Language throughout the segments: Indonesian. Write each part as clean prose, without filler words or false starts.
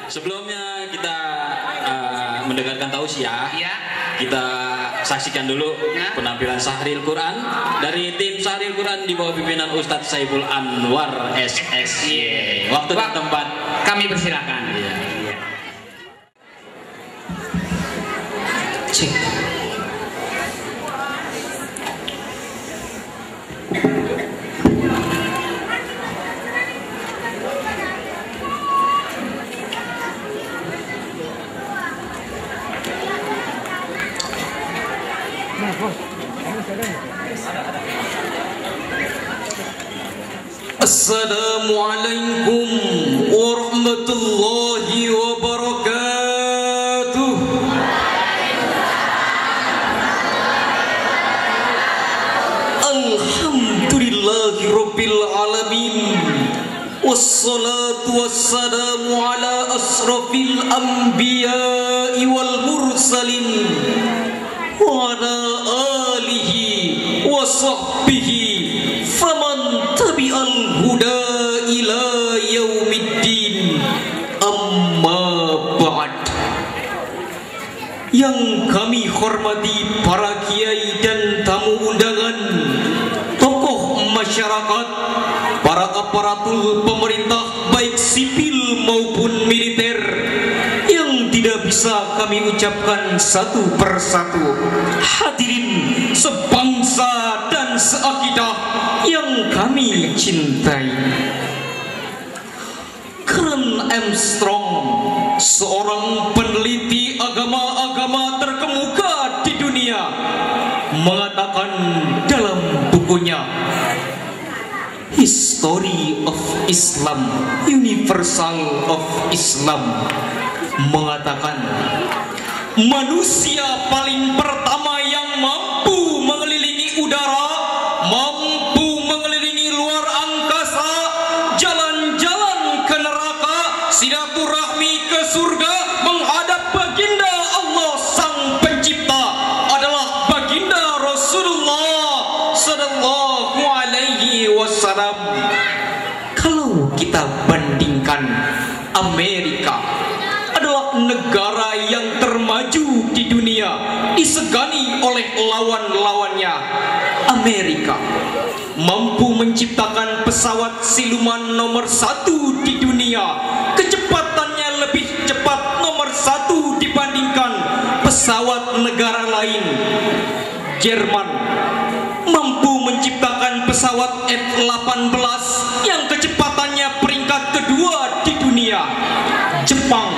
Sebelumnya kita mendengarkan tausiah, ya. Kita saksikan dulu penampilan Sahril Quran dari tim Sahril Quran di bawah pimpinan Ustadz Saiful Anwar SSY. Waktu dan tempat kami persilakan. Ya. Cek. Assalamualaikum warahmatullahi wabarakatuh. Alhamdulillahi rabbil alamin. Wassalatu wassalamu ala asrafil anbiya'i wal mursalin wa ala alihi wa sahbihi faman tabi'al huda ila yaumiddin. Amma ba'd. Yang kami hormati para kiai dan tamu undangan, tokoh masyarakat, para aparatur pemerintah baik sipil maupun militer, yang tidak bisa kami ucapkan satu persatu. Hadirin sebangsa dan seakidah yang kami cintai. Karen Armstrong, seorang peneliti agama-agama terkemuka di dunia, mengatakan dalam bukunya History of Islam, Universal of Islam, mengatakan manusia paling pertama yang mampu mengelilingi udara, mampu mengelilingi luar angkasa, jalan-jalan ke neraka, silaturahmi ke surga, menghadap baginda Allah sang pencipta adalah baginda Rasulullah sallallahu alaihi wasallam. Kalau kita bandingkan, Amerika adalah negara yang termaju di dunia, disegani oleh lawan-lawannya. Amerika mampu menciptakan pesawat siluman nomor 1 di dunia. Kecepatannya lebih cepat nomor 1 dibandingkan pesawat negara lain. Jerman mampu menciptakan pesawat F-18 yang kecepatannya peringkat kedua di dunia. Jepang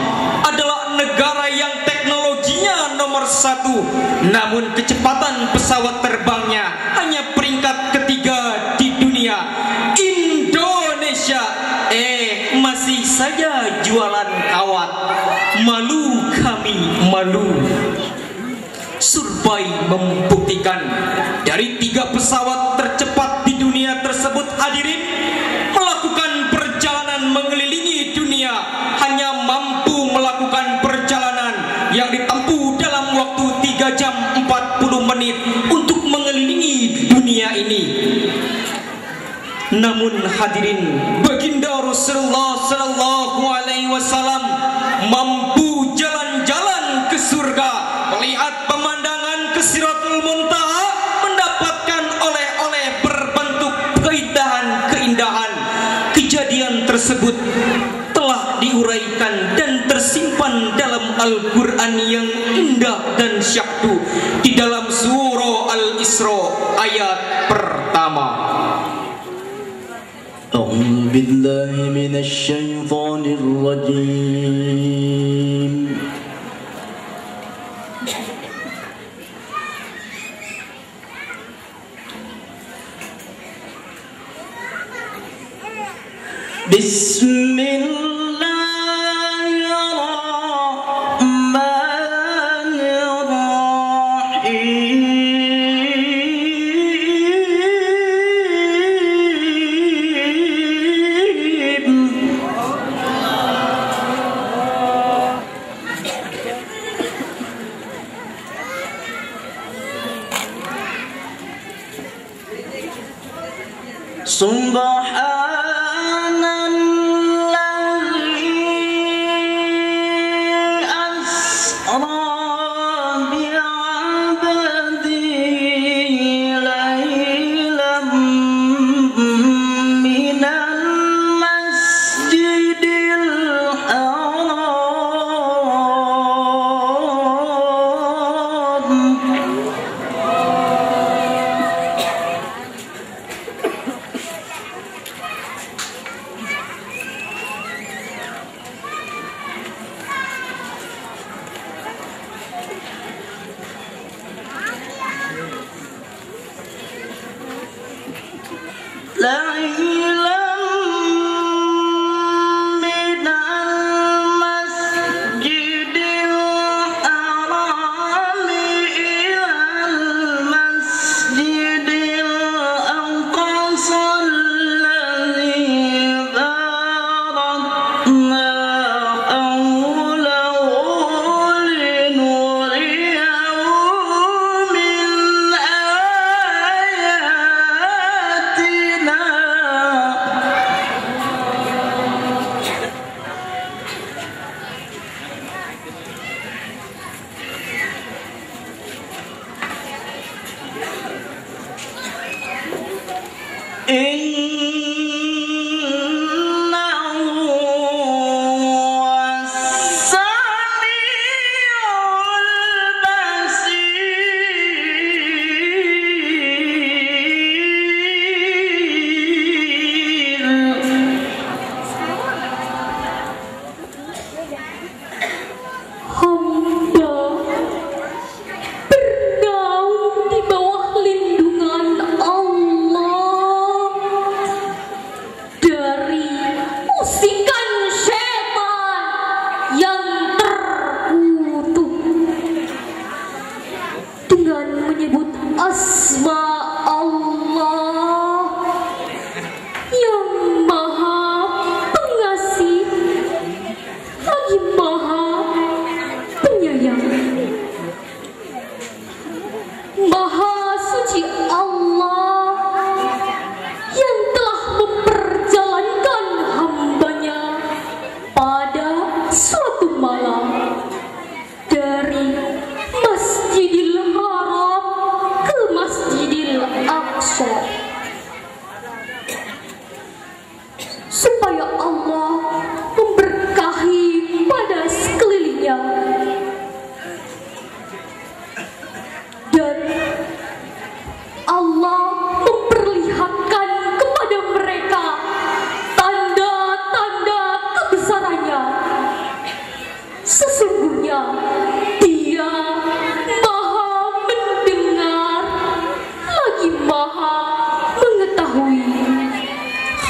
adalah negara yang teknologinya nomor 1, namun kecepatan pesawat terbangnya hanya peringkat ketiga di dunia. Indonesia masih saja jualan kawat. Malu kami, malu. Survei membuktikan dari 3 pesawat tercepat di dunia tersebut, hadirin, melakukan perjalanan mengelilingi dunia, hanya mampu melakukan perjalanan yang ditempuh dalam waktu 3 jam 40 menit untuk mengelilingi dunia ini. Namun hadirin, baginda Rasulullah sallallahu alaihi wasallam mampu jalan-jalan ke surga, melihat pemandangan ke Siratul Muntaha, mendapatkan oleh-oleh berbentuk keindahan-keindahan. Kejadian tersebut telah diuraikan dan tersimpan dalam Al-Quran yang indah dan syahdu di dalam surah Al-Isra ayat pertama. أعوذ بالله من الشيطان الرجيم بسم الله الرحمن الرحيم سبحان الله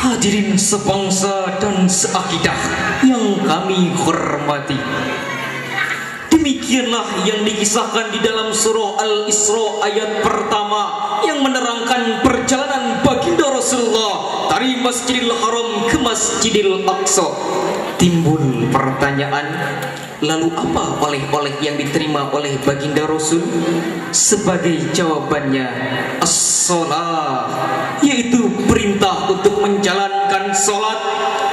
Hadirin sebangsa dan seakidah yang kami hormati, demikianlah yang dikisahkan di dalam surah Al-Isra ayat pertama yang menerangkan perjalanan baginda Rasulullah dari Masjidil Haram ke Masjidil Aqsa. Timbul pertanyaan, lalu apa oleh-oleh yang diterima oleh baginda Rasul? Sebagai jawabannya, as-salat, yaitu perintah untuk menjalankan salat.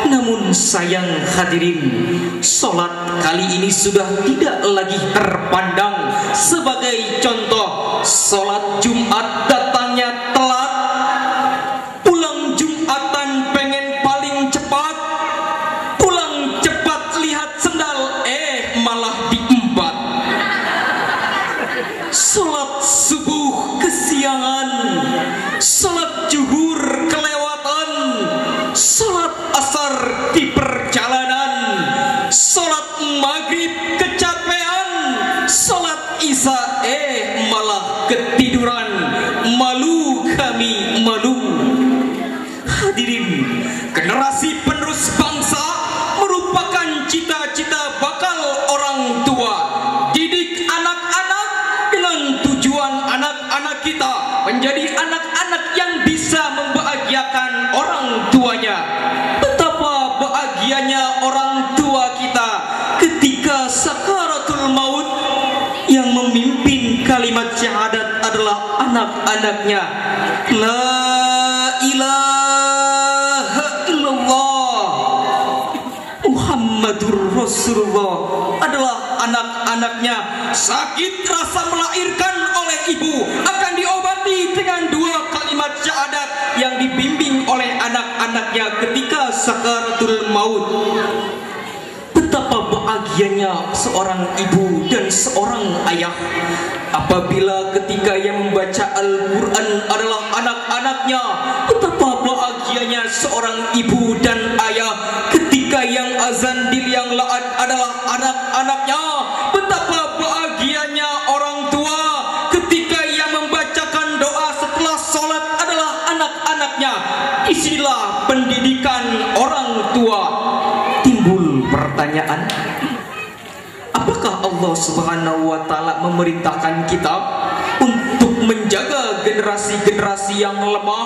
Namun sayang hadirin, salat kali ini sudah tidak lagi terpandang sebagai contoh. Salat Jumat datangnya telat, pulang Jumatan pengen paling cepat, pulang cepat lihat sendal, malah diembat. Salat subuh kesiangan, salat zuhur kelewatan, salat asar di perjalanan, salat maghrib kecapean, salat isya malah ketiduran. Malu kami, malu. Hadirin, generasi penerus bangsa merupakan cita-cita bakal orang tua. Didik anak-anak dengan tujuan anak-anak kita menjadi anak-anak yang bisa membahagiakan orang tuanya. Betapa bahagianya orang tua kita ketika sakaratul maut, yang memimpin kalimat syahadat adalah anak-anaknya. La ilaha illallah Muhammadur Rasulullah adalah anak-anaknya. Sakit rasa melahirkan oleh ibu akan diobati dengan dua kalimat syahadat yang dibimbing oleh anak-anaknya ketika sakaratul maut. Betapa bahagianya seorang ibu dan seorang ayah apabila ketika yang membaca Al-Quran adalah anak-anaknya. Betapa bahagianya seorang ibu dan ayah ketika yang azan di liang lahat adalah anak-anaknya. Betapa bahagianya orang tua ketika yang membacakan doa setelah sholat adalah anak-anaknya. Di disinilah pendidikan orang tua. Timbul pertanyaan, apakah Allah Subhanahu wa Ta'ala memerintahkan kita untuk menjaga generasi-generasi yang lemah,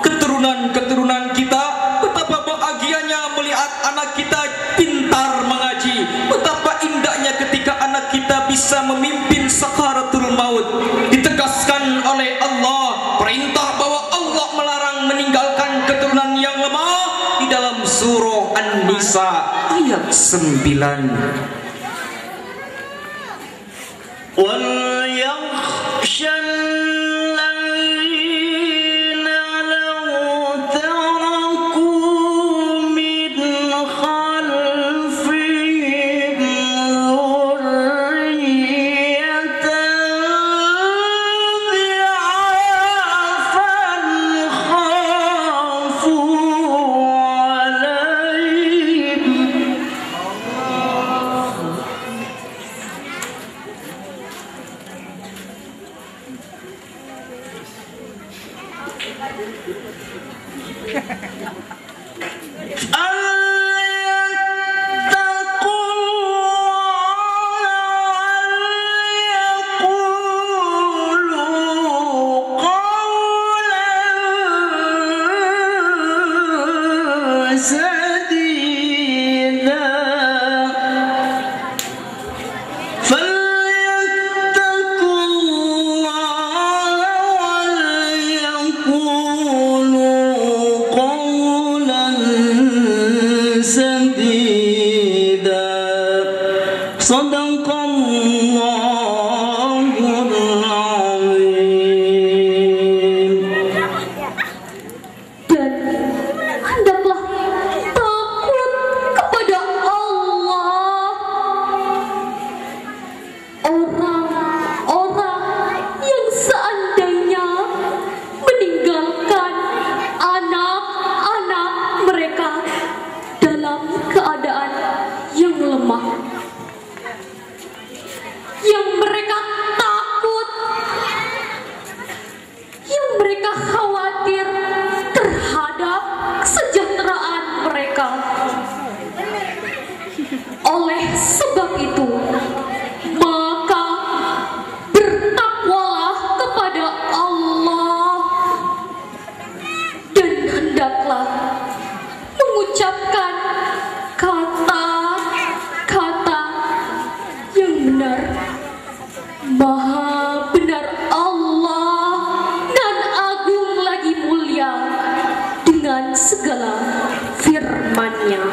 keturunan-keturunan kita? Betapa bahagianya melihat anak kita pintar mengaji, betapa indahnya ketika anak kita bisa memimpin sakaratul maut. Ditegaskan oleh Allah perintah bahwa Allah melarang meninggalkan keturunan yang lemah di dalam surah An-Nisa ayat 9. وَلْيَخْشَ الَّذِينَ لَوْ تَرَكُوا مِنْ خَلْفِهِمْ ذُرِّيَّةً ضِعَافًا خَافُوا عَلَيْهِمْ Sadaqallahul Azim. Dan hendaklah takut kepada Allah. Orang-orang yang seandainya meninggalkan anak-anak mereka dalam keadaan yang lemah, yang mereka takut, yang mereka khawatir terhadap kesejahteraan mereka. Oleh sebab itu, maka bertakwalah kepada Allah dan hendaklah mengucapkan kata-kata yang benar. Maha benar Allah dan agung lagi mulia dengan segala firman-Nya.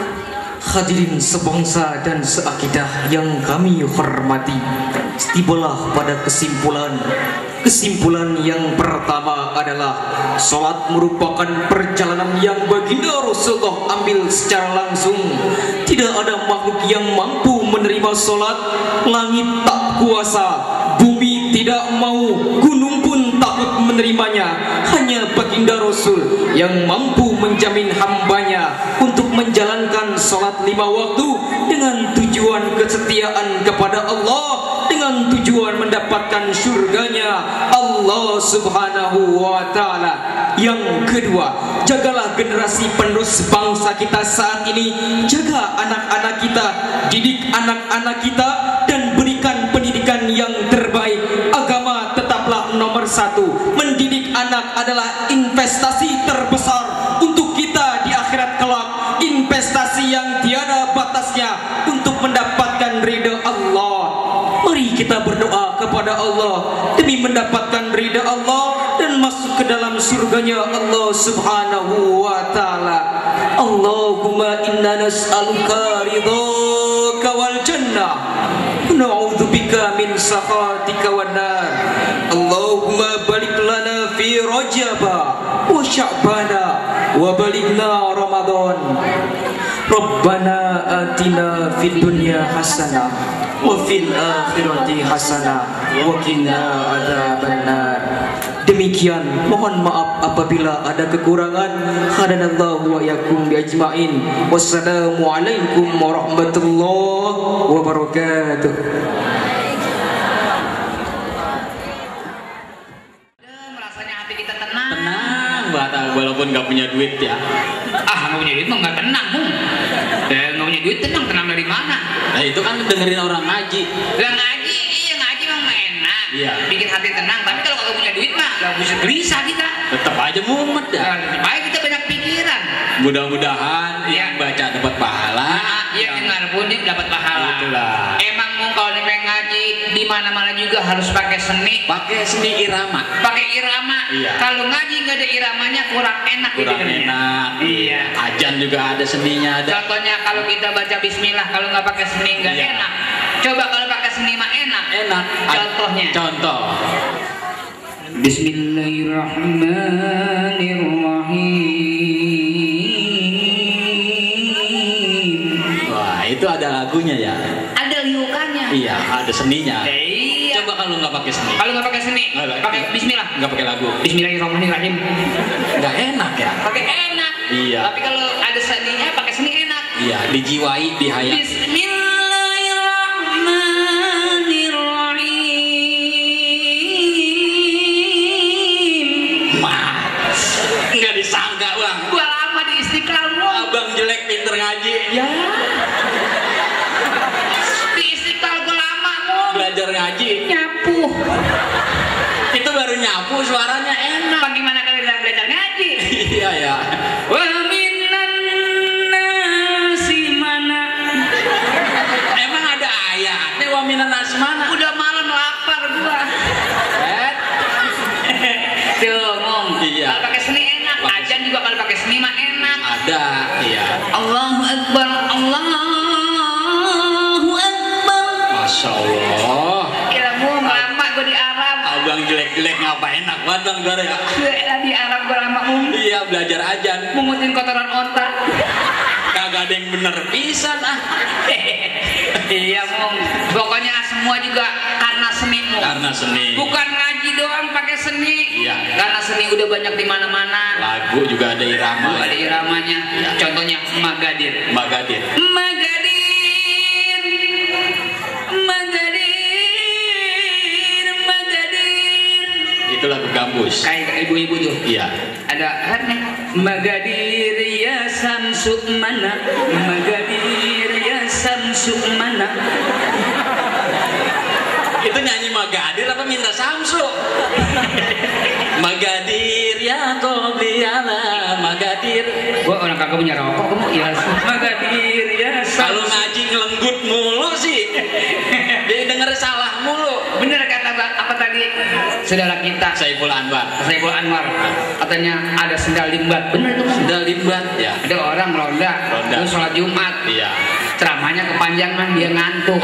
Hadirin sebangsa dan seakidah yang kami hormati, tibalah pada kesimpulan yang pertama adalah salat merupakan perjalanan yang baginda Rasulullah ambil secara langsung. Tidak ada makhluk yang mampu menerima salat. Langit tak kuasa, bumi tidak mau, gunung pun takut menerimanya. Hanya baginda Rasul yang mampu menjamin hambanya untuk menjalankan salat 5 waktu dengan tujuan kesetiaan kepada Allah, dengan tujuan mendapatkan surganya Allah Subhanahu wa Ta'ala. Yang kedua, jagalah generasi penerus bangsa kita saat ini. Jaga anak-anak kita, didik anak-anak kita, dan berikan pendidikan yang terbaik. Agama tetaplah nomor 1. Mendidik anak adalah investasi terbesar untuk kita di akhirat kelak. Investasi yang tiada batasnya untuk mendapatkan ridha Allah. Mari kita berdoa kepada Allah demi mendapatkan ridha Allah dan masuk ke dalam surganya Allah Subhanahu wa Ta'ala. Allahumma inna nas'aluka ridhaka wal jannah, na'udzubika min sakhatika wan nar. Allahumma barik lana fi Rajaba wa Sya'bana wa balighna Ramadan. Rabbana atina fid dunya hasanah wa fil akhirati hasanah wa qina adzabannar. Demikian, mohon maaf apabila ada kekurangan. Hadanallahu wa iyyakum bi ajmain. Wassalamualaikum warahmatullahi wabarakatuh. Rasanya hati kita tenang. Tenang, walaupun walaupun nggak punya duit ya. Nggak punya duit mah nggak tenang, Bung. Nggak punya duit tenang dari mana? Nah itu kan dengerin orang ngaji. Lah ngaji, iya ngaji mah enak. Iya. Bikin hati tenang. Tapi kalau nggak punya duit mah nggak bisa gelisah kita. Tetap aja mumet ya. Baik kita banyak pikiran. Mudah-mudahan yang baca dapat pahala. Yang dengar pun dapat pahala. Itulah. Emang mau kalau dengerin ngaji di mana-mana juga harus pakai seni. Pakai seni irama. Pakai irama. Iya. Kalau ngaji nggak ada iramanya kurang enak. Kurang enak. Iya. Ajan juga ada seninya. Ada. Contohnya kalau kita baca Bismillah, kalau nggak pakai seni nggak enak. Coba kalau pakai seni mah enak. Enak. Contohnya. Contoh. Bismillahirrahmanirrahim. Wah itu ada lagunya ya. Ada liukannya. Iya ada seninya. Iya. Coba kalau nggak pakai seni. Kalau nggak pakai seni, pakai Bismillah. Nggak pakai lagu. Bismillahirrahmanirrahim. Nggak enak ya. Pakai enak. Iya. Tapi kalau ada seninya, pakai seni enak. Iya dijiwai dihayat. Bismillahirrahmanirrahim. Nggak disangka bang. Gua lama di Istiqlal lu. Abang jelek pinter ngaji. Ya. Di Istiqlal gua lama lu. Belajar ngaji. Nyapu. Itu baru nyapu suaranya enak. Bagaimana kalau belajar ngaji? Iya ya. Wa minan nasi mana. Emang ada ayatnya wa minan nas mana? Udah malam lapar gua. Tuh, Mong. Iya. Kalau pakai seni enak. Ajan juga kalau pakai seni mah enak. Ada, iya. Allahu Akbar, Allahu Akbar. Masya Allah. Gila, Mong, lama gua di Arab. Abang jelek-jelek ngapa enak banget bang Gara ya? Gila, di Arab gua lama, Mong. Iya belajar ajan. Mungutin kotoran otak. Kagak ada yang bener pisan ah. Iya, Mong. Pokoknya semua juga karena seni, Mong. Karena seni. Bukan ngaji doang pakai seni. Iya. Karena seni udah banyak di mana-mana. Lagu juga ada irama. Ada iramanya. Iya. Contohnya Magadir. Magadir. Magadir, Magadir, Magadir. Itu lagu kampus. Kayak ibu-ibu tuh. Iya. Ada nih. Magadir ya Samsuk mana? Magadir ya Samsuk mana? Itu nyanyi Magadir apa minta Samsu? Magadir ya Qobliala Magadir. Gua orang kagak punya rokok, kamu iya. Magadir ya Kalau Samsuk. ngaji ngelenggut mulu sih. Dia denger salah mulu. Bener kata apa tadi? Saudara kita Saiful Anwar. Saiful Anwar katanya ada sendal limbat. Bener itu, Bang. Sendal limbat ya. Ada orang ronda, terus sholat Jumat. Iya. Ceramahnya kepanjangan, dia ngantuk.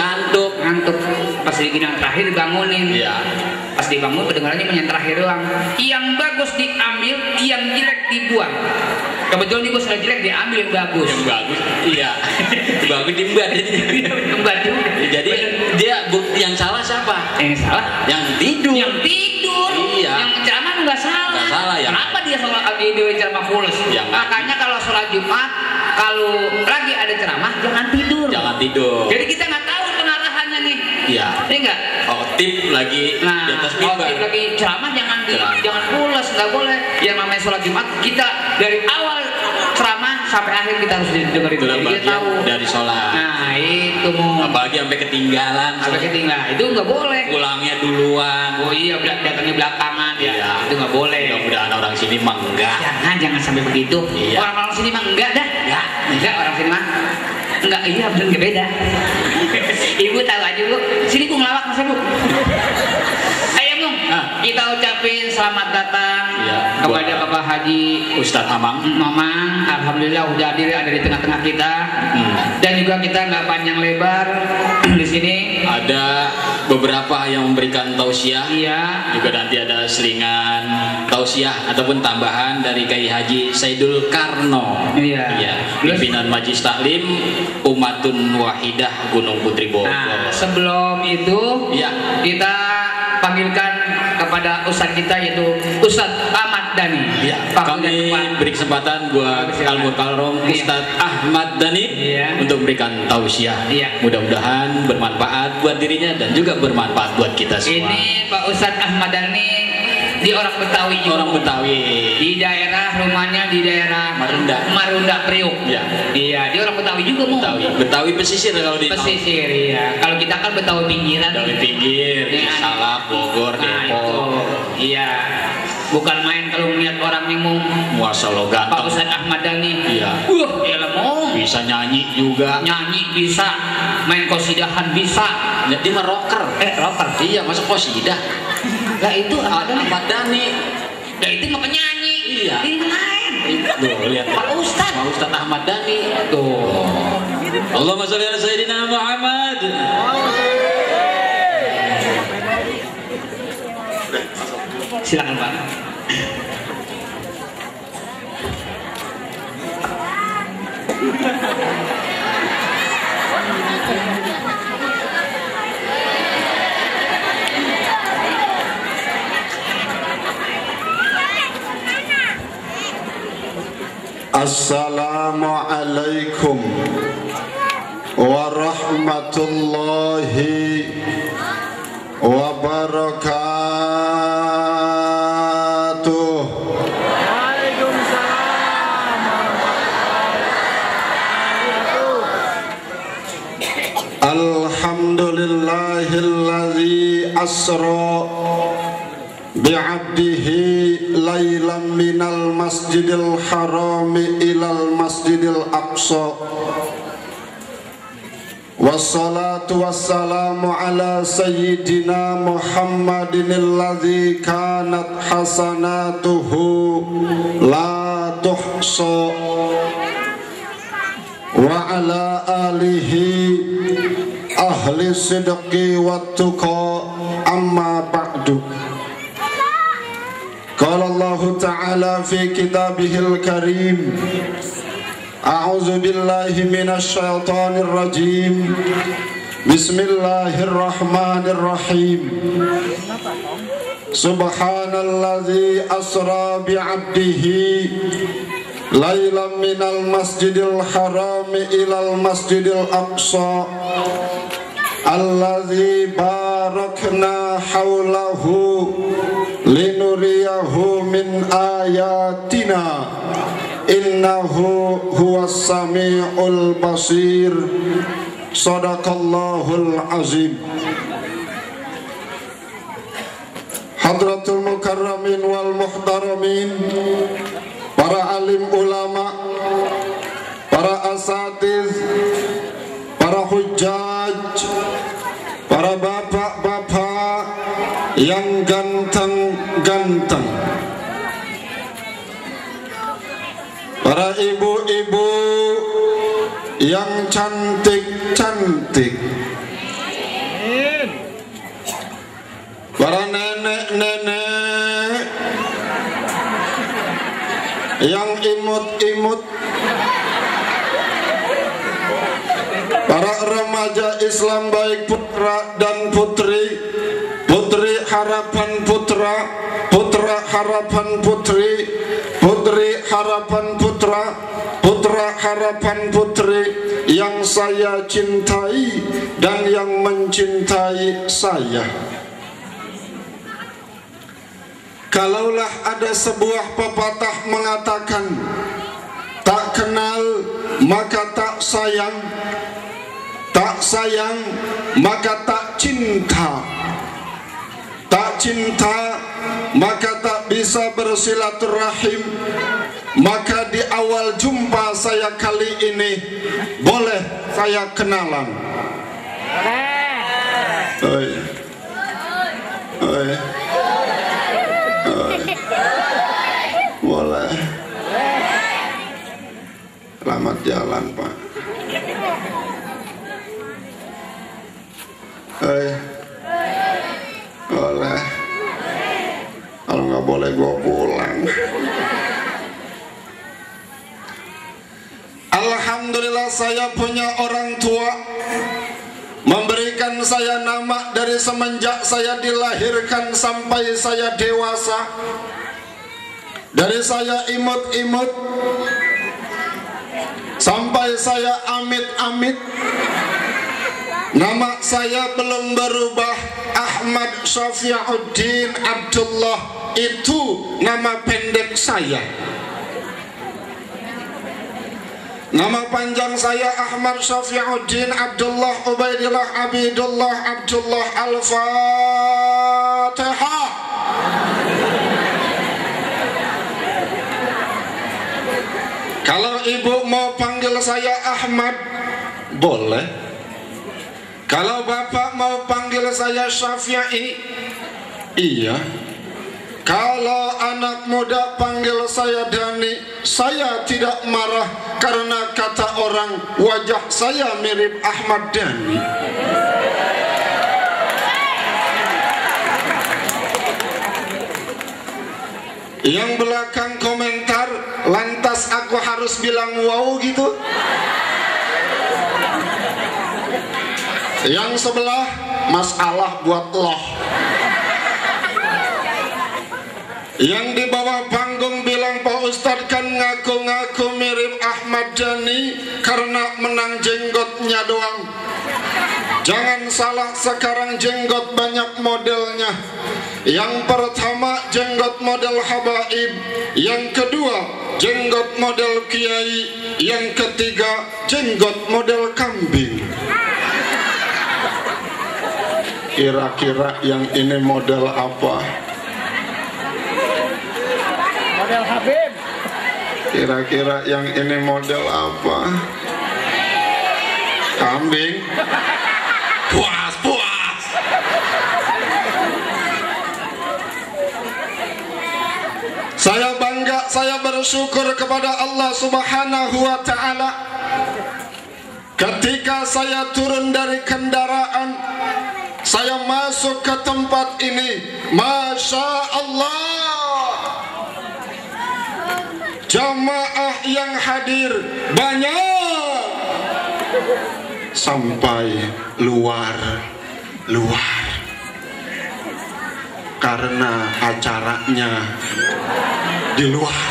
Pas di gini yang terakhir dibangunin. Iya. Pas dibangun kedengarannya yang terakhir doang. Yang bagus diambil, yang jelek dibuang. Kebetulan dia sudah jelek diambil yang bagus. Yang bagus. Iya. Bagus diembat jadinya. Kembar juga. Jadi dia yang salah siapa? Yang salah. Yang tidur. Yang tidur. Iya. Yang ceramah nggak salah. Nggak salah ya. Kenapa dia sholat video ceramah fulus? Yang Makanya kalau sholat Jumat, kalau lagi ada ceramah jangan tidur. Jangan tidur. Jadi kita nggak tahu pengarahannya nih. Iya. Iya nggak? Khotib lagi Nah, di atas mimbar. khotib lagi ceramah jangan pulas, nggak boleh. Yang namanya sholat Jumat kita dari awal ceramah sampai akhir kita harus dengerin Itu dulu. Dia bagian tahu dari sholat. Nah itu mau. Apalagi sampai ketinggalan. Sampai ketinggalan itu nggak boleh. Pulangnya duluan. Oh iya, datangnya belakangan ya. Iya. Itu nggak boleh. Mudah-mudahan orang sini mah enggak. Jangan sampai begitu. Iya. Orang sini mah enggak dah. Enggak orang sini mah. Enggak, iya bener nggak beda. Ibu tahu aja bu. Sini bu ngelawak masa bu. Ayo Bung, kita ucapin selamat datang kepada Bapak Haji Ustadz Amang. Mamang. Alhamdulillah udah hadir ada di tengah-tengah kita. Dan juga kita nggak panjang lebar di sini. Ada beberapa yang memberikan tausiah. Iya. Juga nanti ada selingan tausiah ataupun tambahan dari Kiai Haji Saidul Karno. Iya. Pimpinan Majelis Taklim Umatun Wahidah Gunung Putri Bogor. Nah, sebelum itu kita panggilkan kepada ustadz kita yaitu Ustadz Ahmad Dhani. Kami beri kesempatan buat Al-Mukarram Ustadz Ahmad Dhani untuk memberikan tausiah. Mudah-mudahan bermanfaat buat dirinya dan juga bermanfaat buat kita semua. Ini Pak Ustadz Ahmad Dhani Dia orang Betawi juga. Orang Betawi. Di daerah rumahnya di daerah Marunda Priuk. Iya. Iya, dia orang Betawi juga mau. Betawi pesisir kalau di pesisir ya. Kalau kita kan Betawi pinggiran. Betawi pinggir, Salak, Bogor, Depok. Iya. Bukan main kalau melihat orang yang mau Muasalo ganteng. Pak Ustadz Ahmad Dhani. Iya. Mau bisa nyanyi juga. Nyanyi bisa, main qasidahan bisa. Dia mah rocker. Rocker. Iya, masa qasidah. Lah itu Ahmad Dhani. Lah itu mah penyanyi. Iya. Ini lain. Tuh, lihat Pak Ustadz. Pak Ustadz Ahmad Dhani. Tuh. Allahumma sholli ala sayyidina Muhammad. Silakan Pak. Assalamualaikum warahmatullahi wabarakatuh. Alhamdulillahilladzi asra bi'abdihi laylan minal masjidil harami ilal masjidil aqsa. Wassalatu wassalamu ala sayyidina Muhammadin alladzi kanat hasanatuhu la tuhsa wa ala alihi ahli sidqi wattuqa amma ba'du. Qala Allah Ta'ala fi kitabihil karim, a'udzu billahi minasy syaithanir rajim. Bismillahirrahmanirrahim. Subhanalladzi asra bi'abdihi laylan minal masjidil harami ilal masjidil aqsa alladzi barakna haulahu linuriyahu min ayatina innahu huwas sami'ul basir. Sadaqallahul azim. Hadratul mukarramin wal muhtaramin, para alim ulama, para asatiz, para hujjaj, para bapak-bapak yang ganteng-ganteng, para ibu-ibu yang cantik-cantik, para nenek-nenek yang imut-imut, para remaja Islam baik putra dan putri, putri harapan putra, putra harapan putri, putri harapan putra, putra harapan putri yang saya cintai dan yang mencintai saya. Kalaulah ada sebuah pepatah mengatakan, tak kenal maka tak sayang, tak sayang maka tak cinta, tak cinta maka tak bisa bersilaturahim, maka di awal jumpa saya kali ini boleh saya kenalan. Oi. Oi. Boleh. Selamat jalan, Pak. Boleh. Kalau nggak boleh gua pulang. Alhamdulillah saya punya orang tua memberikan saya nama dari semenjak saya dilahirkan sampai saya dewasa. Dari saya imut-imut sampai saya amit-amit, nama saya belum berubah. Ahmad Syafi'uddin Abdullah itu nama pendek saya. Nama panjang saya Ahmad Syafiuddin Abdullah Ubaidillah Abidullah Abdullah Al-Fatihah. Kalau ibu mau panggil saya Ahmad, boleh. Kalau bapak mau panggil saya Syafi'i, iya. Kalau anak muda panggil saya Dani, saya tidak marah karena kata orang wajah saya mirip Ahmad Dhani. Yang belakang komentar, lantas aku harus bilang wow gitu? Yang sebelah, masalah buat loh. Yang di bawah panggung bilang Pak Ustadz kan ngaku-ngaku mirip Ahmad Dhani karena menang jenggotnya doang. Jangan salah, sekarang jenggot banyak modelnya. Yang pertama jenggot model habaib, yang kedua jenggot model kiai, yang ketiga jenggot model kambing. Kira-kira yang ini model apa? Model Habib. Kira-kira yang ini model apa? Kambing. Puas, puas. Saya bangga, saya bersyukur kepada Allah Subhanahu wa ta'ala. Ketika saya turun dari kendaraan, saya masuk ke tempat ini, Masya Allah, jamaah yang hadir banyak sampai luar karena acaranya di luar.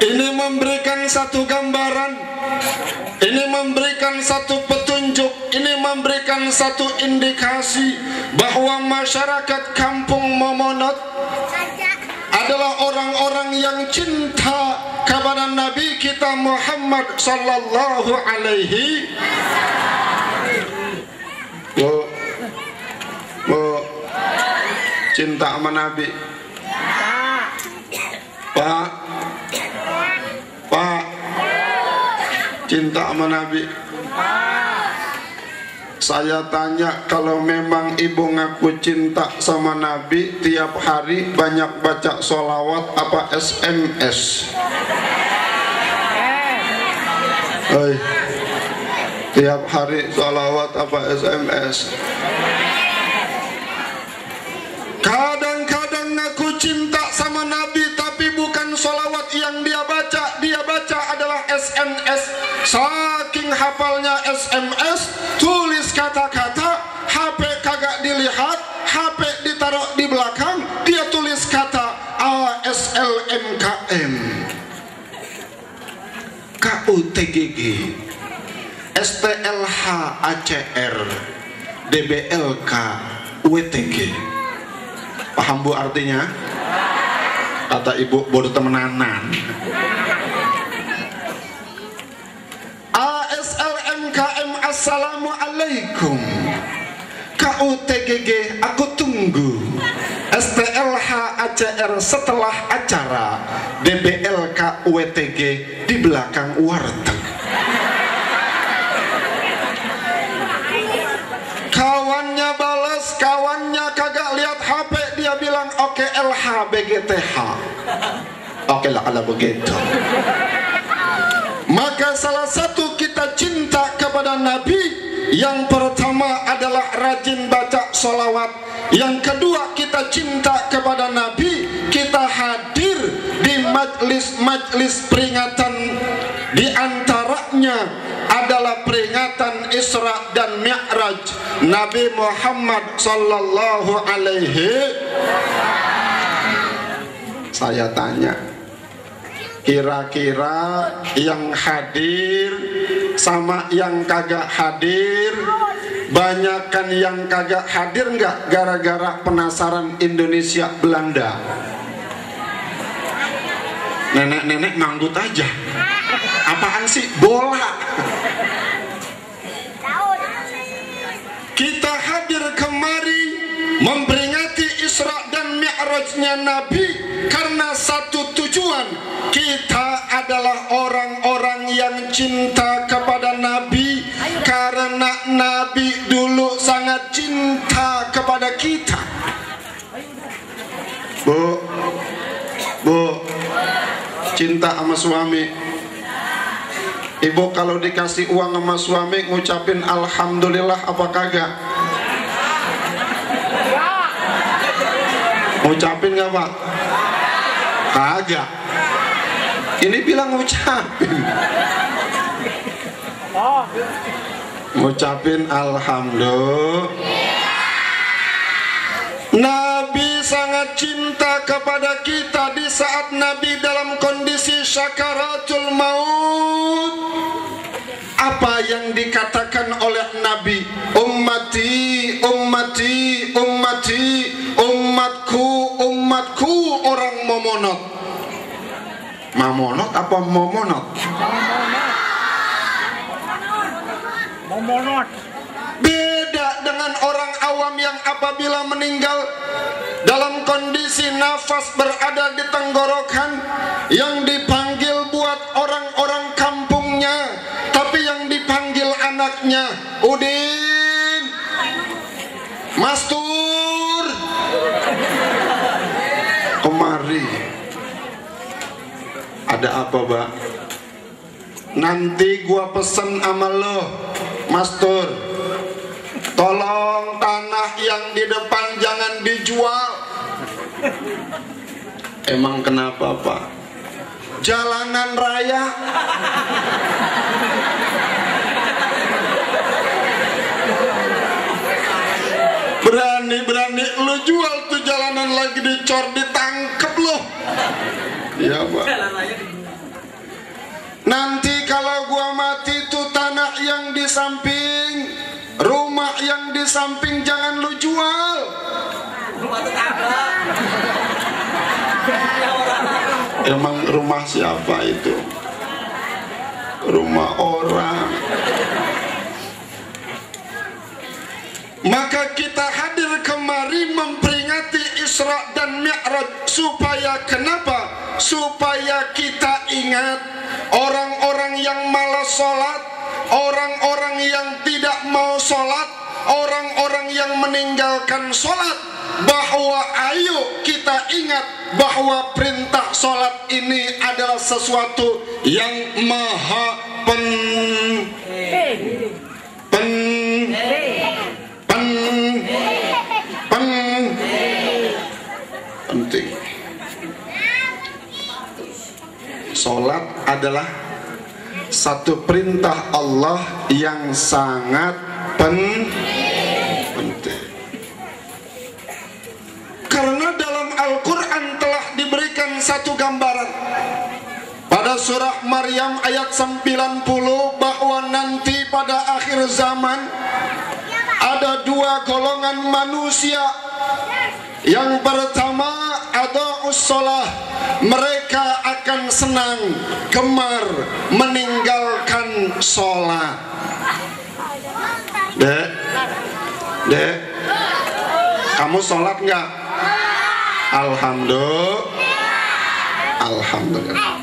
Ini memberikan satu gambaran, ini memberikan satu petunjuk, ini memberikan satu indikasi bahwa masyarakat kampung Momonot adalah orang-orang yang cinta kepada Nabi kita Muhammad sallallahu alaihi. Bu, cinta sama Nabi. Pak, cinta sama Nabi. Saya tanya, kalau memang ibu ngaku cinta sama Nabi, tiap hari banyak baca sholawat apa SMS? Hei, tiap hari sholawat apa SMS? Kadang-kadang ngaku cinta sama Nabi, tapi bukan sholawat yang dia baca adalah SMS. Saking hafalnya SMS, tulis kata-kata, HP kagak dilihat, HP ditaruh di belakang, dia tulis kata ASLMKM, KUTGG, STLH ACR, DBLK, WTG. Paham bu artinya? Kata ibu bodoh temenanan. ASLMKM Assalamualaikum, KUTGG aku tunggu, STLH ACR setelah acara, DBLK WTG di belakang warteg. Kawannya balas, kawannya kagak lihat HP, dia bilang oke LH BGTH. Oke lah kalau begitu. Maka salah satu kita cinta kepada Nabi, yang pertama adalah rajin baca sholawat. Yang kedua kita cinta kepada Nabi, kita hadir di majlis-majlis peringatan. Di antaranya adalah peringatan Isra dan Mi'raj Nabi Muhammad sallallahu alaihi. Saya tanya, kira-kira yang hadir sama yang kagak hadir banyakan yang kagak hadir nggak gara-gara penasaran Indonesia Belanda. Nenek-nenek manggut aja. Apaan sih? Bola. Kita hadir kemari memperingati Isra dan Mi'rajnya Nabi karena satu tujuan. Kita adalah orang-orang yang cinta kepada Nabi karena Nabi dulu sangat cinta kepada kita. Bu, cinta sama suami. Ibu kalau dikasih uang sama suami ngucapin alhamdulillah apa kagak? Ngucapin gak Pak? Kagak. Ini bilang ngucapin. Ngucapin alhamdulillah. Nabi sangat cinta kepada kita di saat Nabi dalam kondisi syakaratul maut. Apa yang dikatakan oleh Nabi? Ummati, ummati, ummati, umatku, umatku, orang momonot. Mamonot apa momonot? Momonot. Beda dengan orang awam yang apabila meninggal dalam kondisi nafas berada di tenggorokan, yang dipanggil buat orang-orang kampungnya, tapi yang dipanggil anaknya, Udin, Mastur, kemari. Ada apa, Pak? Nanti gua pesen sama lo, Mastur, tolong tanah yang di depan jangan dijual. Emang kenapa, Pak? Jalanan raya. Berani-berani lu jual tuh jalanan, lagi dicor, ditangkep lo. Iya, Pak. Nanti kalau gua mati tuh tanah yang di samping, rumah yang di samping jangan lu jual. Rumah tetangga. Emang rumah siapa itu? Rumah orang. Maka kita hadir kemari memperingati Isra dan Mi'raj. Supaya kenapa? Supaya kita ingat orang-orang yang malas sholat, orang-orang yang tidak mau sholat, orang-orang yang meninggalkan sholat, bahwa ayo kita ingat bahwa perintah sholat ini adalah sesuatu yang maha penting. Sholat adalah satu perintah Allah yang sangat penting. Karena dalam Al-Quran telah diberikan satu gambaran pada surah Maryam ayat 90 bahwa nanti pada akhir zaman ada dua golongan manusia. Yang pertama ada ussolah, mereka akan senang, gemar meninggalkan sholat. Dek, kamu sholat nggak? Alhamdulillah.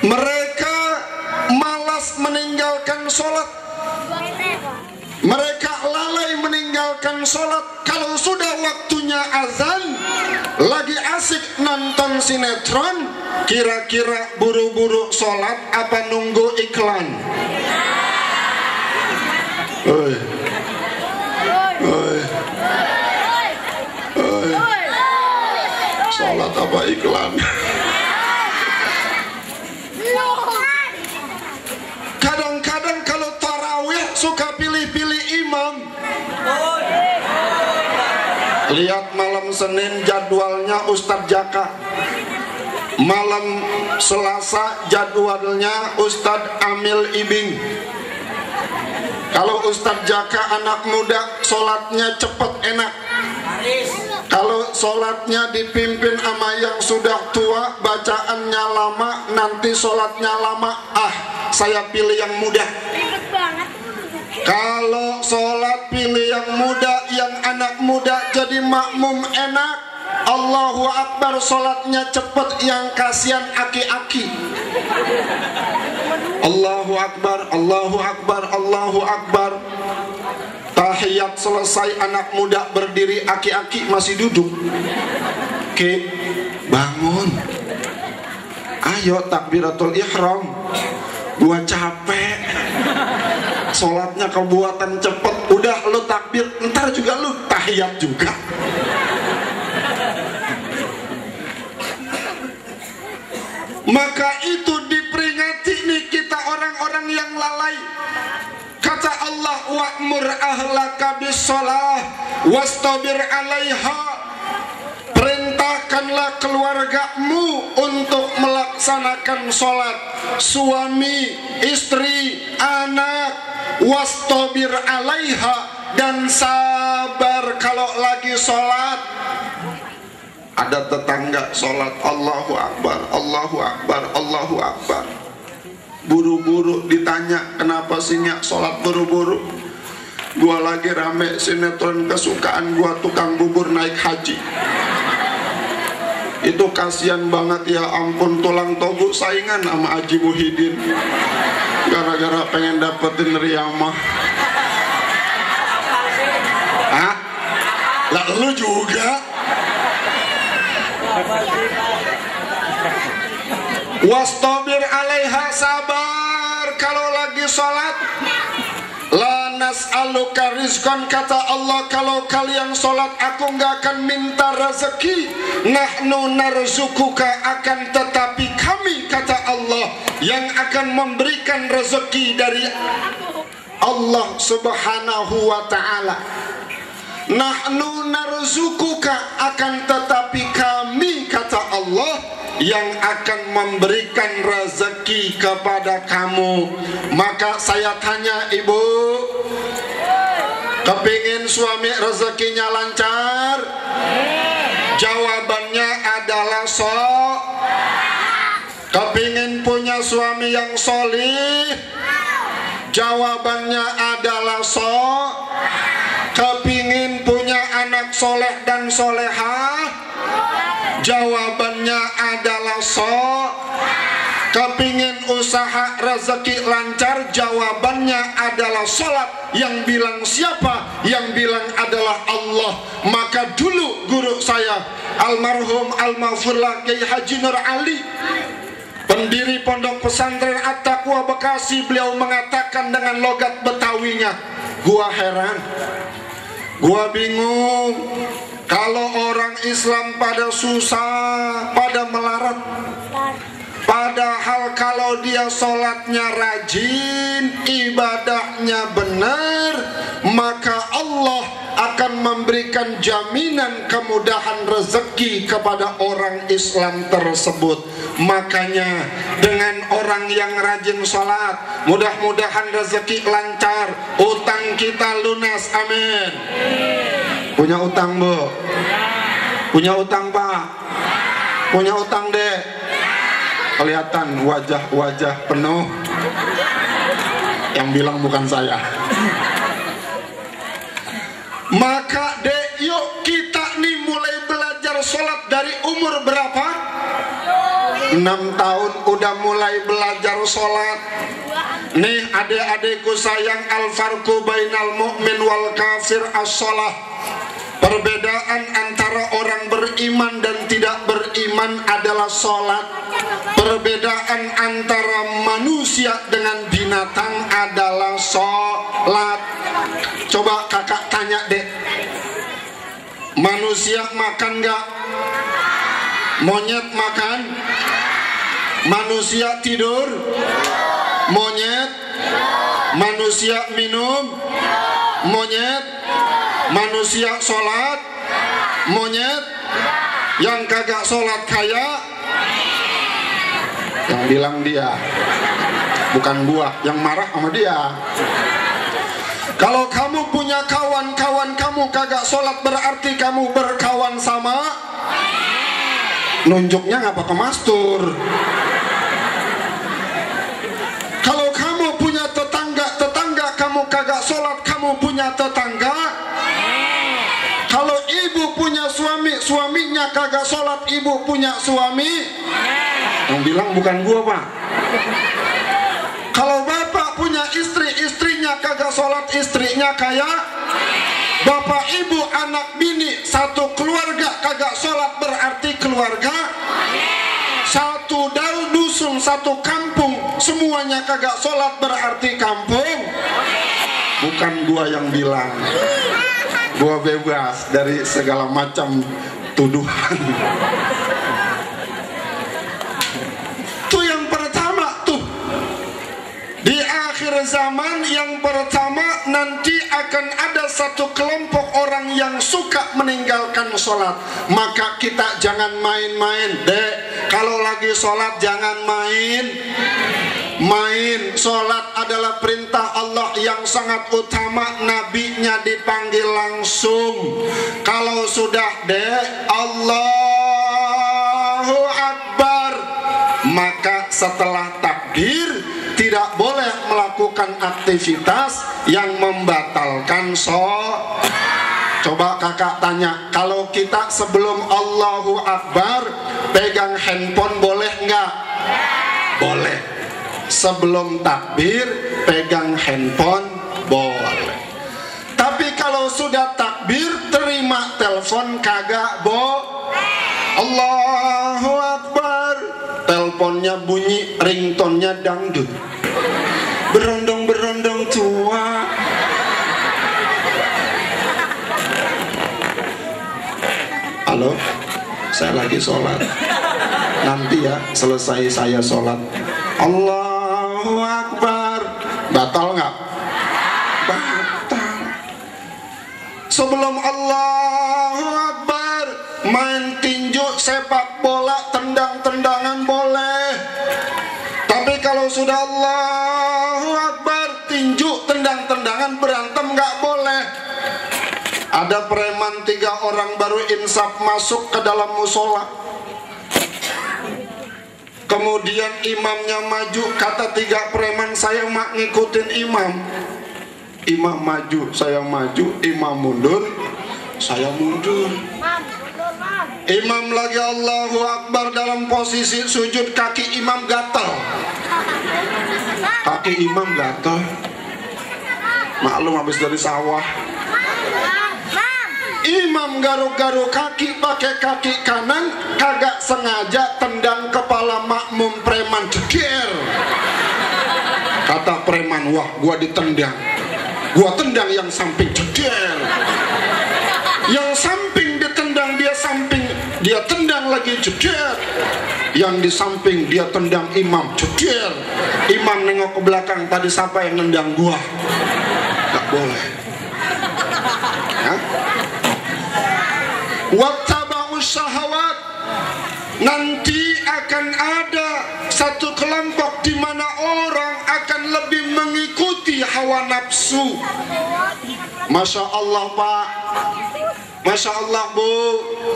Mereka malas meninggalkan sholat. Mereka lalai meninggalkan sholat. Kalau sudah waktunya azan, lagi asik nonton sinetron, kira-kira buru-buru sholat apa nunggu iklan? Oi. Sholat apa iklan? Kadang-kadang kalau tarawih suka pilih-pilih imam. Lihat malam Senin jadwalnya Ustadz Jaka, malam Selasa jadwalnya Ustadz Amil Ibing, Kalau Ustadz Jaka anak muda, sholatnya cepet enak. Kalau sholatnya dipimpin sama yang sudah tua, bacaannya lama, nanti sholatnya lama. Saya pilih yang muda. Kalau sholat pilih yang muda, yang anak muda jadi makmum enak. Allahu Akbar, sholatnya cepet, yang kasihan aki-aki. Allahu Akbar, Allahu Akbar, Allahu Akbar. Tahiyat selesai, anak muda berdiri, aki-aki masih duduk. Oke, bangun. Ayo takbiratul ihram. Gua capek. Sholatnya kebuatan cepet. Udah lu takbir, ntar juga lu tahiyat juga. Maka itu diperingati nih kita orang-orang yang lalai. Kata Allah, wa'mur ahlaka bis-shalah wastabir 'alaiha. Perintahkanlah keluargamu untuk melaksanakan sholat. Suami, istri, anak, wastabir 'alaiha, dan sabar kalau lagi sholat. Ada tetangga sholat, Allahu Akbar, Allahu Akbar, Allahu Akbar. Buru-buru ditanya, kenapa sih Nyak sholat buru-buru? Gua lagi rame sinetron kesukaan gua, tukang bubur naik haji. Itu kasihan banget, ya ampun, tulang togu saingan sama Haji Muhyiddin gara-gara pengen dapetin riyamah. Lah lu juga. Wastabir 'alaiha, sabar kalau lagi sholat. La nas'aluka rizqan, kata Allah, kalau kalian sholat aku nggak akan minta rezeki. Nahnu narzukuka, akan tetapi kami, kata Allah, yang akan memberikan rezeki dari Allah subhanahu wa ta'ala. Nahnu narzukuka, akan tetapi kami, kata Allah, yang akan memberikan rezeki kepada kamu. Maka saya tanya, ibu, kepingin suami rezekinya lancar? Jawabannya adalah so. Kepingin punya suami yang solih? Jawabannya adalah so. Kepingin punya anak soleh dan solehah? Jawabannya adalah so. Kepingin usaha rezeki lancar? Jawabannya adalah sholat. Yang bilang siapa? Yang bilang adalah Allah. Maka dulu guru saya almarhum al-maghfurlah Kiai Haji Nur Ali, pendiri Pondok Pesantren At-Taqwa Bekasi, beliau mengatakan dengan logat Betawinya, gua heran, gua bingung kalau orang Islam pada susah, pada melarat. Padahal kalau dia sholatnya rajin, ibadahnya benar, maka Allah akan memberikan jaminan kemudahan rezeki kepada orang Islam tersebut. Makanya dengan orang yang rajin sholat, mudah-mudahan rezeki lancar, utang kita lunas, amin. Punya utang, Bu? Punya utang, Pak? Punya utang, Dek? Kelihatan wajah-wajah penuh. Yang bilang bukan saya. Maka Dek, yuk kita nih mulai belajar sholat dari umur berapa? 6 tahun udah mulai belajar sholat. Nih adik-adikku sayang, al-farqu bainal mu'min wal kafir as-sholah. Perbedaan antara orang beriman dan tidak beriman adalah sholat. Perbedaan antara manusia dengan binatang adalah sholat. Coba kakak tanya, Dek, manusia makan gak? Monyet makan? Manusia tidur? Monyet? Manusia minum? Monyet? Manusia sholat? Monyet? Yang kagak sholat kaya? Yang bilang dia, bukan gua, yang marah sama dia. Kalau kamu punya kawan-kawan kamu kagak sholat berarti kamu berkawan sama nunjuknya ngapa ke mastur. Kalau kamu punya tetangga kamu kagak sholat kamu punya tetangga. Kalau ibu punya suami suaminya kagak sholat ibu punya suami. Yang bilang bukan gua pak. Kalau bapak punya istri istrinya kagak sholat istrinya kayak bapak ibu anak bini satu keluarga kagak sholat berarti keluarga. Satu dusun satu kampung semuanya kagak sholat berarti kampung. Bukan gua yang bilang. Gua bebas dari segala macam tuduhan. Tuh yang pertama tuh. Di akhir zaman yang pertama nanti akan ada satu kelompok orang yang suka meninggalkan sholat. Maka kita jangan main-main, dek. Kalau lagi sholat jangan main. Sholat adalah perintah Allah yang sangat utama. Nabinya dipanggil langsung. Kalau sudah dek Allahu Akbar, maka setelah takbir tidak boleh melakukan aktivitas yang membatalkan sholat. Coba kakak tanya, kalau kita sebelum Allahu Akbar pegang handphone boleh nggak? Boleh. Sebelum takbir pegang handphone boleh. Tapi kalau sudah takbir terima telepon kagak Allahu Akbar. Teleponnya bunyi, ringtone-nya dangdut. Berondong-berondong tua. Halo, saya lagi sholat. Nanti ya selesai saya sholat Allahu Akbar. Batal nggak? Batal. Sebelum Allahu Akbar main tinju, sepak bola, tendang-tendangan boleh. Tapi kalau sudah Allahu Akbar, tinju, tendang-tendangan, berantem nggak boleh. Ada preman 3 orang baru insaf masuk ke dalam musola. Kemudian imamnya maju, kata 3 preman, saya mak ngikutin imam. Imam maju, saya maju, imam mundur, saya mundur. Imam lagi Allahu Akbar dalam posisi sujud, kaki imam gatal. Kaki imam gatal. Maklum habis dari sawah. Imam garuk-garuk kaki pakai kaki kanan, kagak sengaja tendang kepala makmum preman, jeger. Kata preman, wah gua ditendang. Gua tendang yang samping, jeger. Yang samping ditendang, dia tendang lagi, jeger. Yang di samping dia tendang imam, jeger. Imam nengok ke belakang, tadi siapa yang nendang gua? Gak boleh. Ya? Wattaba'us syahawat. Nanti akan ada satu kelompok di mana orang akan lebih mengikuti hawa nafsu. Masya Allah Pak, Masya Allah Bu.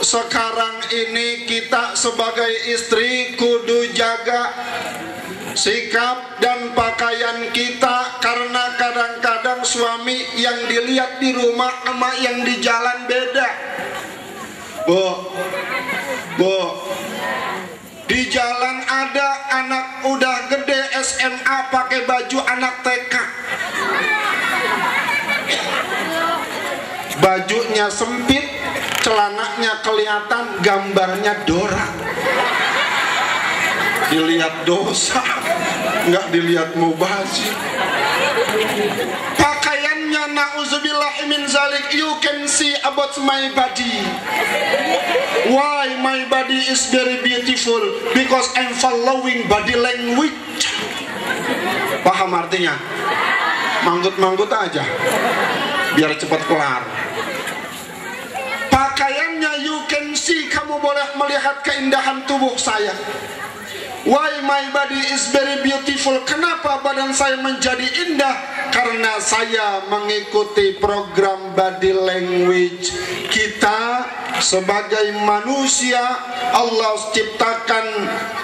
Sekarang ini kita sebagai istri kudu jaga sikap dan pakaian kita, karena kadang-kadang suami yang dilihat di rumah sama yang di jalan beda. Bu, di jalan ada anak udah gede SMA pakai baju anak TK. Bajunya sempit, celananya kelihatan, gambarnya Dora. Dilihat dosa, nggak dilihat mubazir. Pakaiannya na'udzubillah min zalik, you can see about my body. Why my body is very beautiful? Because I'm following body language. Paham artinya? Manggut-manggut aja biar cepat kelar. Pakaiannya you can see, kamu boleh melihat keindahan tubuh saya. Why my body is very beautiful? Kenapa badan saya menjadi indah? karena saya mengikuti program body language. Kita sebagai manusia Allah ciptakan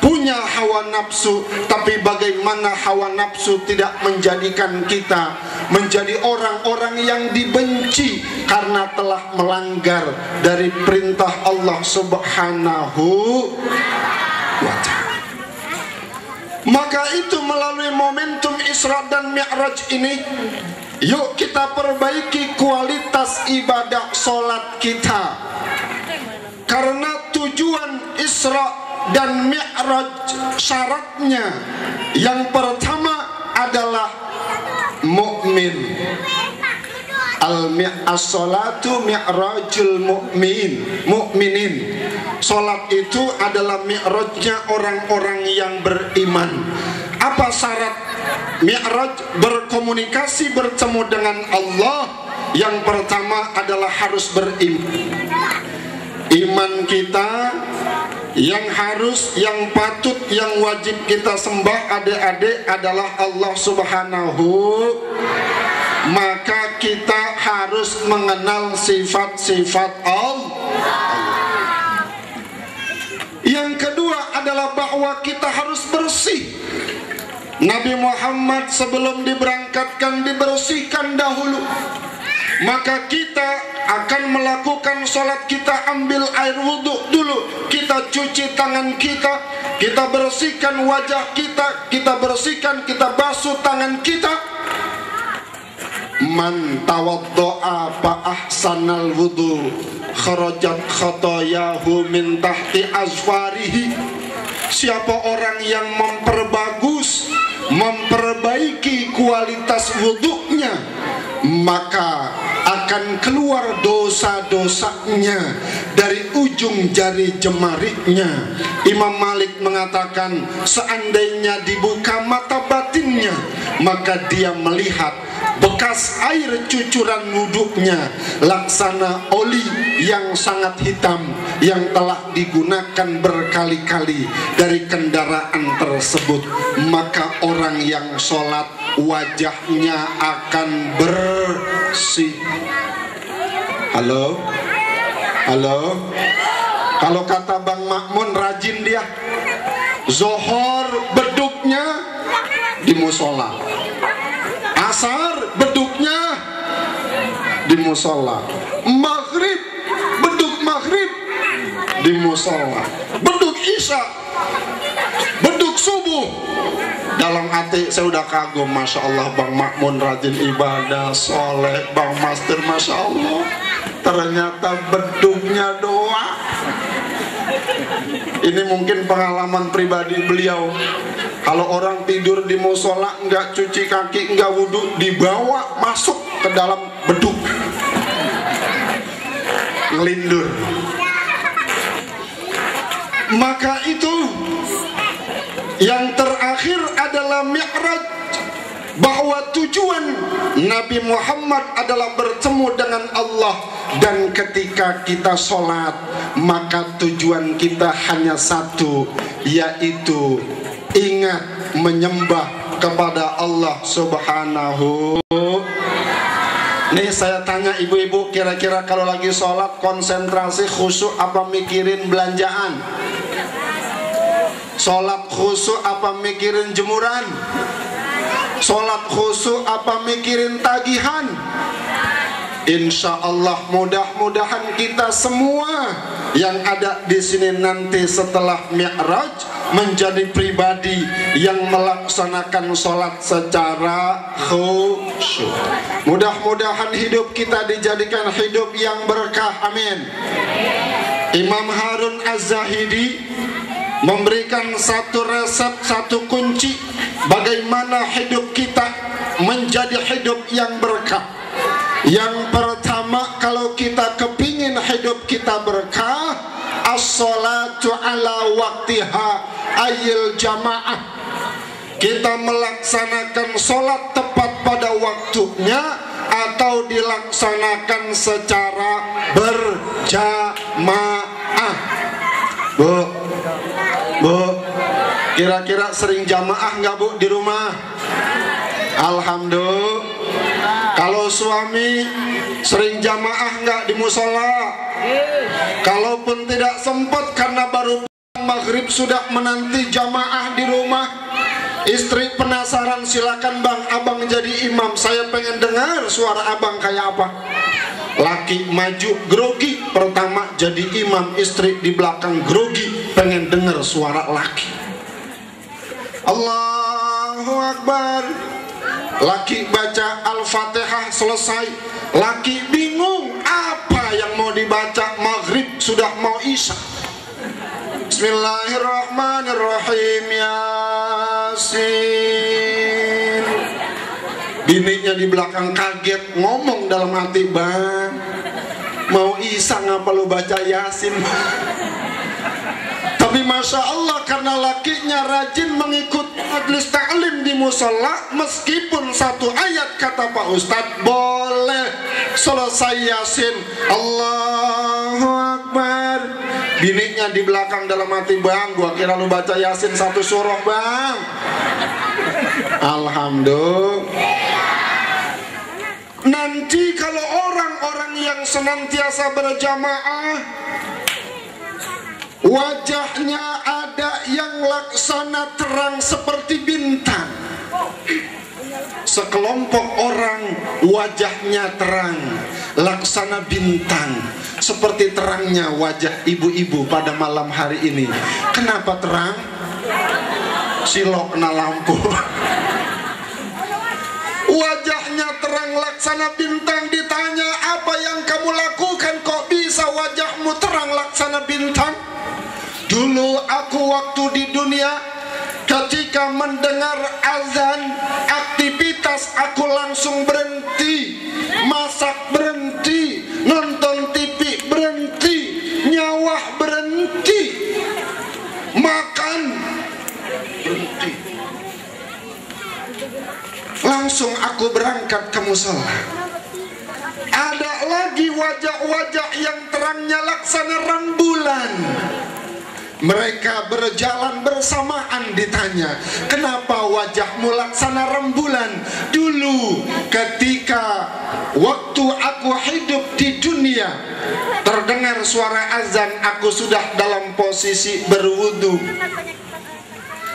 punya hawa nafsu, tapi bagaimana hawa nafsu tidak menjadikan kita menjadi orang-orang yang dibenci karena telah melanggar dari perintah Allah Subhanahu wa ta'ala. Maka itu melalui momentum Isra dan Mi'raj ini, yuk kita perbaiki kualitas ibadah sholat kita. Karena tujuan Isra dan Mi'raj syaratnya yang pertama adalah mukmin. As-salatu mi'rajul mu'minin. Salat itu adalah mi'rajnya orang-orang yang beriman. Apa syarat mi'raj? Berkomunikasi, bertemu dengan Allah. Yang pertama adalah harus beriman. Iman kita yang harus, yang patut, yang wajib kita sembah adik-adik adalah Allah Subhanahu. Maka kita harus mengenal sifat-sifat Allah. Yang kedua adalah bahwa kita harus bersih. Nabi Muhammad sebelum diberangkatkan dibersihkan dahulu. Maka kita akan melakukan sholat, kita ambil air wudhu dulu, kita cuci tangan kita, kita bersihkan wajah kita bersihkan, kita basuh tangan kita. Man tawaddo'a fa ahsanal wudu kharajat khatayahu min tahti azfarihi. Siapa orang yang memperbaiki kualitas wudunya, maka akan keluar dosa-dosanya dari ujung jari jemarinya. Imam Malik mengatakan, seandainya dibuka mata batinnya, maka dia melihat bekas air cucuran wuduknya laksana oli yang sangat hitam yang telah digunakan berkali-kali dari kendaraan tersebut. Maka orang yang sholat wajahnya akan bersih. Halo? Kalau kata Bang Makmun, rajin dia. Zohor beduknya di musola, asar beduknya di musola, maghrib beduk maghrib di musola, beduk isya, beduk subuh. Dalam hati saya udah kagum, Masya Allah, Bang Makmun rajin ibadah, soleh, Bang Master, Masya Allah. Ternyata beduknya doa. Ini mungkin pengalaman pribadi beliau. Kalau orang tidur di musola, nggak cuci kaki, nggak wudhu, dibawa masuk ke dalam beduk, ngelindur. Maka itu yang terakhir adalah Mi'raj, bahwa tujuan Nabi Muhammad adalah bertemu dengan Allah. Dan ketika kita sholat, maka tujuan kita hanya satu, yaitu ingat menyembah kepada Allah Subhanahu. Nih saya tanya ibu-ibu, kira-kira kalau lagi sholat konsentrasi khusyuk apa mikirin belanjaan? Sholat khusyuk apa mikirin jemuran? Sholat khusyuk apa mikirin tagihan? Insya Allah mudah-mudahan kita semua yang ada di sini nanti setelah Mi'raj menjadi pribadi yang melaksanakan sholat secara khusyuk. Mudah-mudahan hidup kita dijadikan hidup yang berkah. Amin. Imam Harun Az-Zahidi memberikan satu resep, satu kunci bagaimana hidup kita menjadi hidup yang berkah. Yang pertama, kalau kita kepingin hidup kita berkah, as-salatu ala waktiha ayil jamaah. Kita melaksanakan sholat tepat pada waktunya atau dilaksanakan secara berjamaah. Bu, kira-kira sering jamaah nggak bu di rumah? Alhamdulillah. Kalau suami sering jamaah nggak di musola, kalaupun tidak sempat karena baru maghrib sudah menanti jamaah di rumah, istri penasaran, silakan bang, abang jadi imam, saya pengen dengar suara abang kayak apa. Laki maju grogi, pertama jadi imam, istri di belakang grogi, pengen dengar suara laki. Allahu Akbar. Laki baca Al-Fatihah selesai, laki bingung apa yang mau dibaca, maghrib sudah mau isya. Bismillahirrahmanirrahim, Yasin. Bininya di belakang kaget, ngomong dalam hati, bang, mau isya ngapa lu baca Yasin? Tapi Masya Allah, karena lakinya rajin mengikut majlis ta'lim di musola, meskipun satu ayat kata Pak Ustadz boleh selesai Yasin, Allahu Akbar. Bininya di belakang dalam hati, bang, gua kira lu baca Yasin satu surah bang. Alhamdulillah. Nanti kalau orang-orang yang senantiasa berjamaah, wajahnya ada yang laksana terang seperti bintang. Sekelompok orang wajahnya terang laksana bintang, seperti terangnya wajah ibu-ibu pada malam hari ini. Kenapa terang? Silok kena lampu. Wajahnya terang laksana bintang, ditanya apa yang kamu lakukan kok bisa wajahmu terang laksana bintang? Dulu aku waktu di dunia, ketika mendengar azan, aktivitas aku langsung berhenti, masak berhenti, nonton TV berhenti, nyawah berhenti, makan berhenti. Langsung aku berangkat ke musola. Ada lagi wajah-wajah yang terangnya laksana rembulan. Mereka berjalan bersamaan, ditanya, kenapa wajahmu laksana rembulan? Dulu ketika waktu aku hidup di dunia, terdengar suara azan, aku sudah dalam posisi berwudu.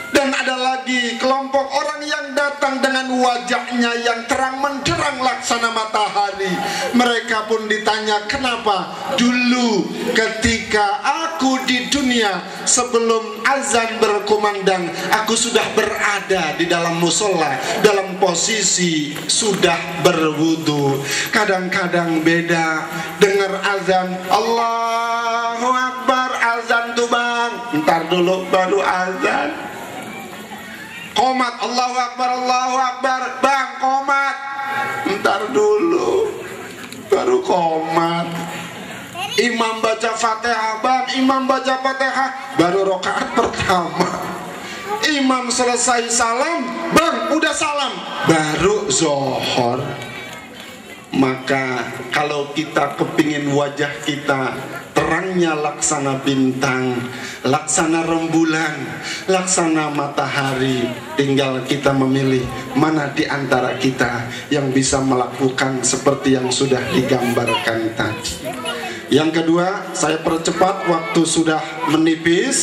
Dan ada lagi kelompok orang yang datang dengan wajahnya yang terang menderang laksana matahari. Mereka pun ditanya, kenapa? Dulu ketika aku di dunia, sebelum azan berkumandang, aku sudah berada di dalam musola dalam posisi sudah berwudu. Kadang-kadang beda, dengar azan, Allahu Akbar, azan tuh bang, ntar dulu baru azan. Qomat, Allahu Akbar, bang, qomat, ntar dulu baru qomat. Imam baca Fatihah, bang, imam baca Fatihah, baru rakaat pertama. Imam selesai salam, bang, udah salam, baru zohor. Maka kalau kita kepingin wajah kita terangnya laksana bintang, laksana rembulan, laksana matahari, tinggal kita memilih mana di antara kita yang bisa melakukan seperti yang sudah digambarkan tadi. Yang kedua, saya percepat, waktu sudah menipis,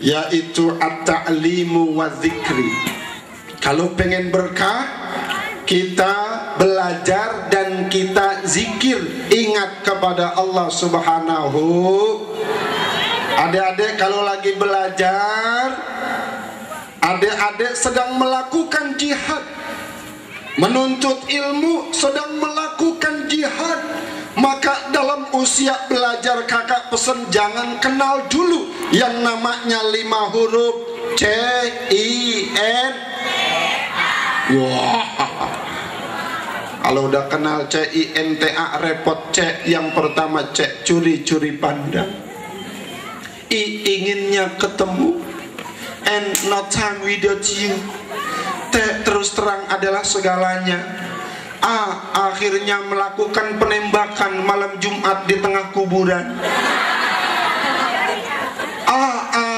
yaitu at-ta'limu wa dzikri. Kalau pengen berkah, kita belajar dan kita zikir, ingat kepada Allah Subhanahu. Adik-adik kalau lagi belajar, adik-adik sedang melakukan jihad, menuntut ilmu, sedang melakukan jihad, maka dalam usia belajar kakak pesan jangan kenal dulu yang namanya 5 huruf C-I-N. Wah, kalau udah kenal C-I-N-T-A repot. C yang pertama, C curi-curi pandang, I inginnya ketemu, and no time without you. T terus terang adalah segalanya. A akhirnya melakukan penembakan malam Jumat di tengah kuburan. A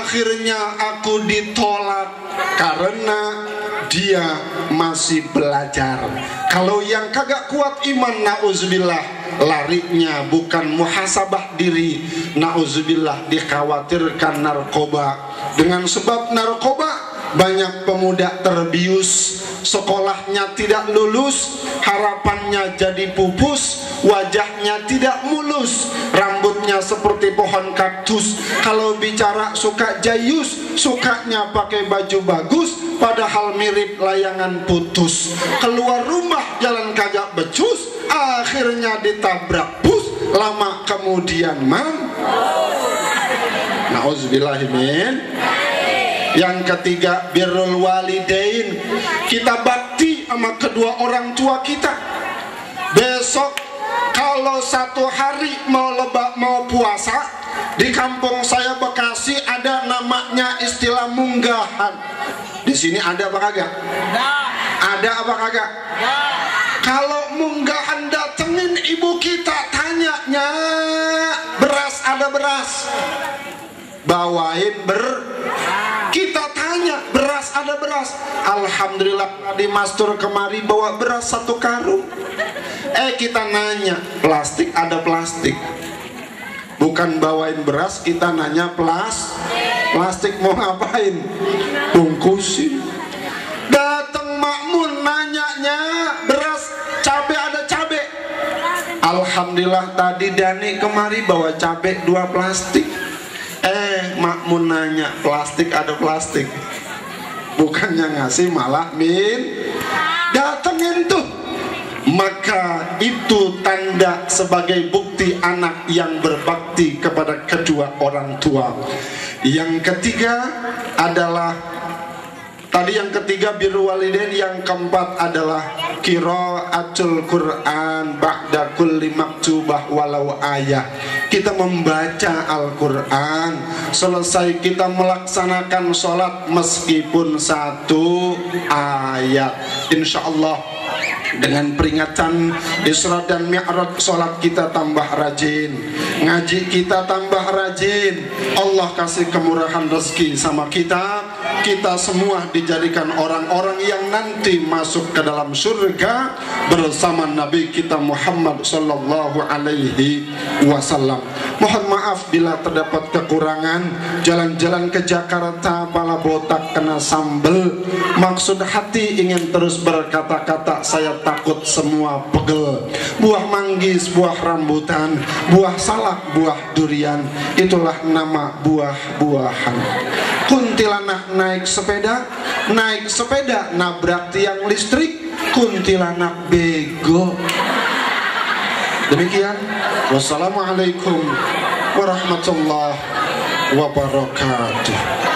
akhirnya aku ditolak karena dia masih belajar. Kalau yang kagak kuat iman, nauzubillah, larinya bukan muhasabah diri, nauzubillah, dikhawatirkan narkoba. Dengan sebab narkoba banyak pemuda terbius, sekolahnya tidak lulus, harapannya jadi pupus, wajahnya tidak mulus, rambutnya seperti pohon kaktus. Kalau bicara suka jayus, sukanya pakai baju bagus, padahal mirip layangan putus. Keluar rumah jalan kagak becus, akhirnya ditabrak bus, lama kemudian Nauzubillahimin. Yang ketiga, birrul walidain. Kita bakti sama kedua orang tua kita. Besok kalau satu hari mau puasa, di kampung saya Bekasi ada namanya istilah munggahan. Di sini ada apa kagak? Ada apa kagak? Kalau munggahan datengin ibu kita, tanyanya, beras ada beras? Bawain kita tanya, beras ada beras? Alhamdulillah, di mastur kemari bawa beras 1 karung. Kita nanya, plastik ada plastik? Bukan bawain beras, kita nanya plastik mau ngapain? Bungkusin. Datang makmun nanyanya, beras cabe ada cabe? Alhamdulillah, tadi Dani kemari bawa cabe 2 plastik. Makmun nanya, plastik ada plastik? Bukannya ngasih, malah datengin tuh. Maka itu tanda sebagai bukti anak yang berbakti kepada kedua orang tua. Yang ketiga adalah, tadi yang ketiga birrul walidain, yang keempat adalah qiraatul Quran ba'da kulli maktubah walau ayat. Kita membaca Al-Quran, selesai kita melaksanakan sholat meskipun 1 ayat. Insya Allah dengan peringatan Isra dan Mi'raj, sholat kita tambah rajin, ngaji kita tambah rajin. Allah kasih kemurahan rezeki sama kita. Kita semua dijadikan orang-orang yang nanti masuk ke dalam surga bersama Nabi kita Muhammad sallallahu alaihi wasallam. Mohon maaf bila terdapat kekurangan. Jalan-jalan ke Jakarta pala botak kena sambel, maksud hati ingin terus berkata-kata, saya takut semua pegel. Buah manggis, buah rambutan, buah salak, buah durian, itulah nama buah-buahan. Kuntilanak naik sepeda nabrak tiang listrik, kuntilanak bego. Demikian, wassalamualaikum warahmatullahi wabarakatuh.